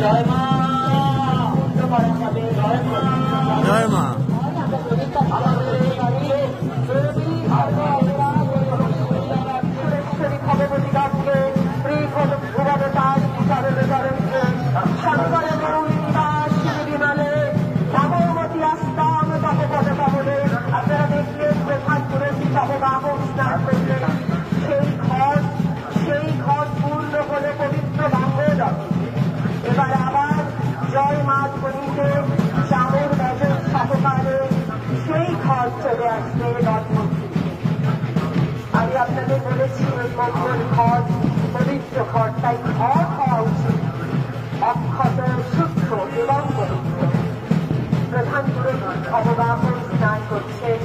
জয় মা জয় মা আপনারা দেখলেন প্রধান পুরোহিত সহবাহক স্নান করলেন সেই ঘর পূর্ণ হলে পবিত্র বাঙ্গল। এবার আবার জয় মাছ করিতে চামর বাজার সহকারে সেই ঘর চলে আসবে রথমন্ত্রী। আমি আপনাদের বলেছি ওই মঙ্গল ঘর পবিত্র ঘর, তাই ঘর হওয়া উচিত অক্ষত শুদ্ধ এবং পবিত্র। প্রধান পুরোহিত অবগাহন স্নান করছেন,